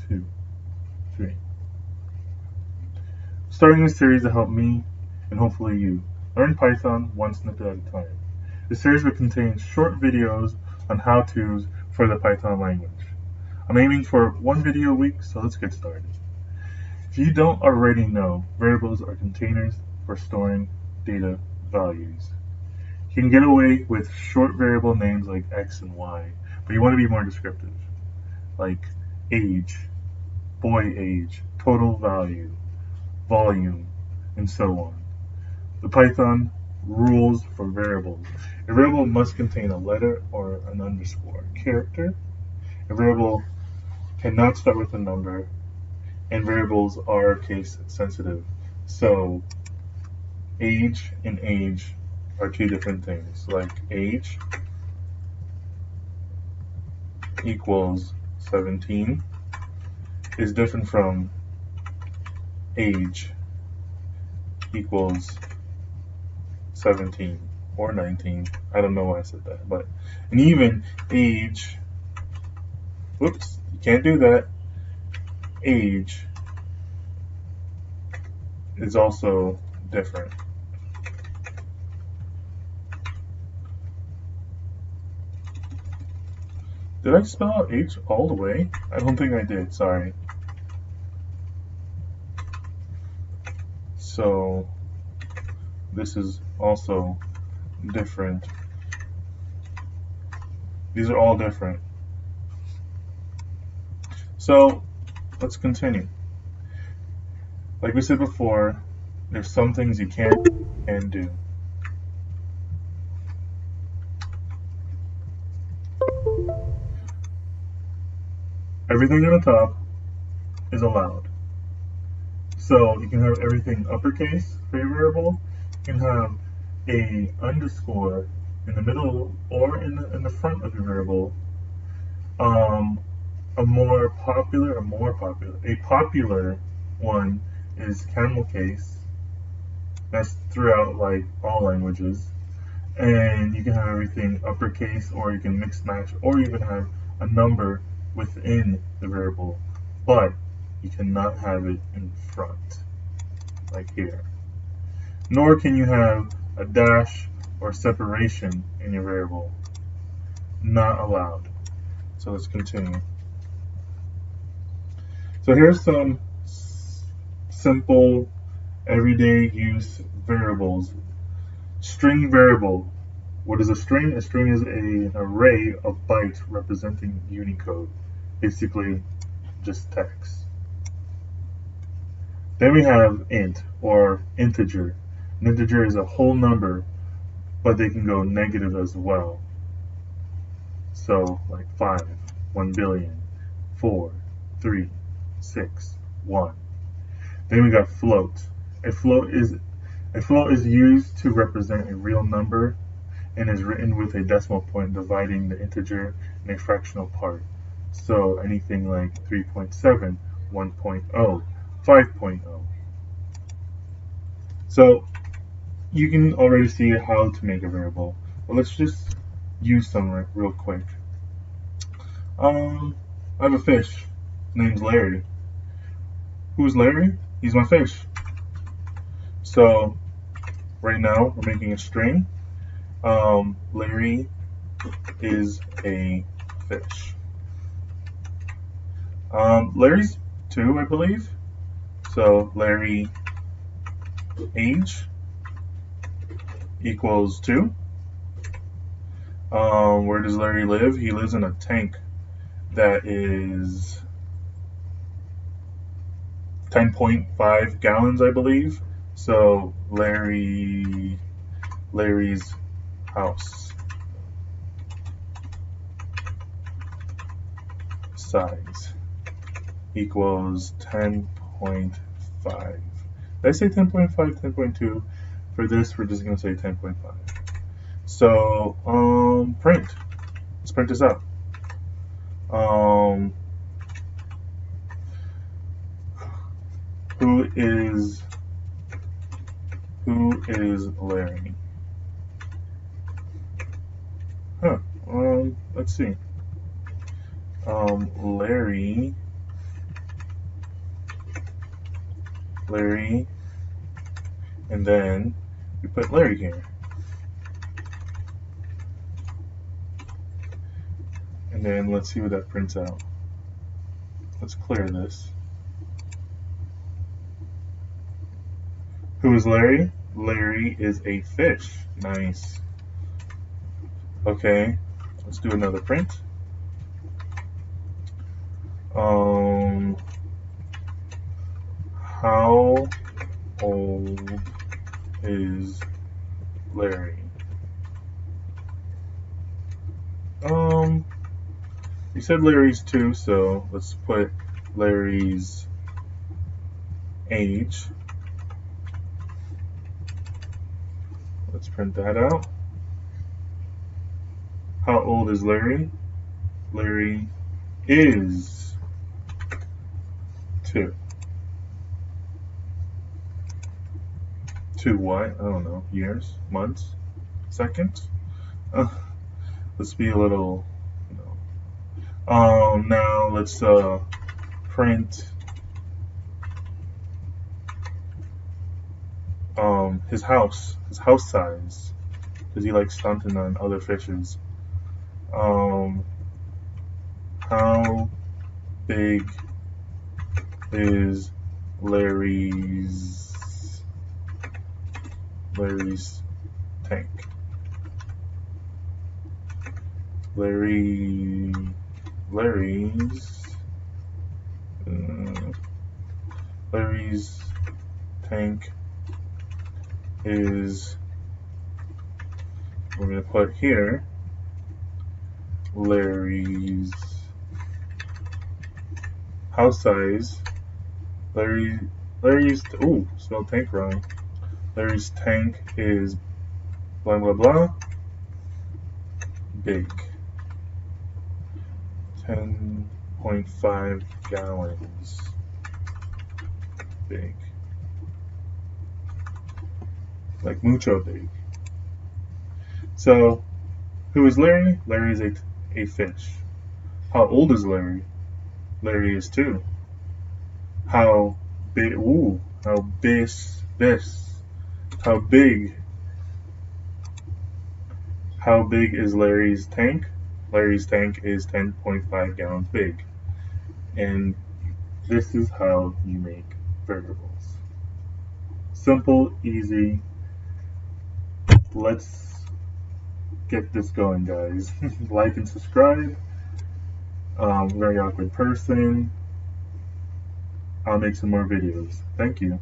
2, 3. Starting this series to help me, and hopefully you, learn Python one snippet at a time. This series will contain short videos on how-tos for the Python language. I'm aiming for one video a week, so let's get started. If you don't already know, variables are containers for storing data values. You can get away with short variable names like x and y, but you want to be more descriptive, like age, boy age, total value, volume, and so on. The Python rules for variables. A variable must contain a letter or an underscore character. A variable cannot start with a number, and variables are case sensitive. So age and age are two different things. Like age equals 17 is different from age equals 17 or 19. I don't know why I said that, but and even age, whoops, you can't do that. Age is also different. Did I spell out age all the way? I don't think I did, sorry. So this is also different. These are all different. So let's continue. Like we said before, there's some things you can and do. Everything on the top is allowed. So you can have everything uppercase for your variable. You can have a underscore in the middle or in the front of your variable. A popular one is camel case. That's throughout like all languages. And you can have everything uppercase, or you can mix match, or even have a number within the variable, but you cannot have it in front, like here. Nor can you have a dash or separation in your variable. Not allowed. So let's continue. So here's some simple everyday use variables. String variable. What is a string? A string is an array of bytes representing Unicode. Basically, just text. Then we have int, or integer. An integer is a whole number, but they can go negative as well. So, like 5, 1 billion, 4, 3, 6, 1. Then we got float. A float is used to represent a real number and is written with a decimal point dividing the integer in a fractional part. So anything like 3.7, 1.0, 5.0. So you can already see how to make a variable. But let's just use some real quick. I have a fish. His name's Larry. Who's Larry? He's my fish. So right now we're making a string. Larry is a fish. Larry's 2, I believe. So Larry age equals 2. Where does Larry live? He lives in a tank that is 10.5 gallons, I believe. So Larry's house size equals 10.5. Did I say 10.5, 10.2? For this, we're just going to say 10.5. So, print. Let's print this out. Who is Larry? Let's see. Larry Larry, and then we put Larry here. And then let's see what that prints out. Let's clear this. Who is Larry? Larry is a fish. Nice. Okay, let's do another print. How old is Larry? We said Larry's 2, so let's put Larry's age. Let's print that out. How old is Larry? Larry is 2. 2 what? I don't know. Years? Months? Seconds? Let's be a little, now let's print his house size, because he likes stunting on other fishes. How big is Larry's tank? Larry's tank is, we're going to put here, Larry's house size. Larry's, spelled tank wrong. Larry's tank is blah blah blah, big. 10.5 gallons. Big. Like mucho big. So, who is Larry? Larry is a fish. How old is Larry? Larry is 2. How big? How big? How big? How big is Larry's tank? Larry's tank is 10.5 gallons big. And this is how you make variables. Simple, easy. Let's get this going, guys. Like and subscribe. Very awkward person. I'll make some more videos. Thank you.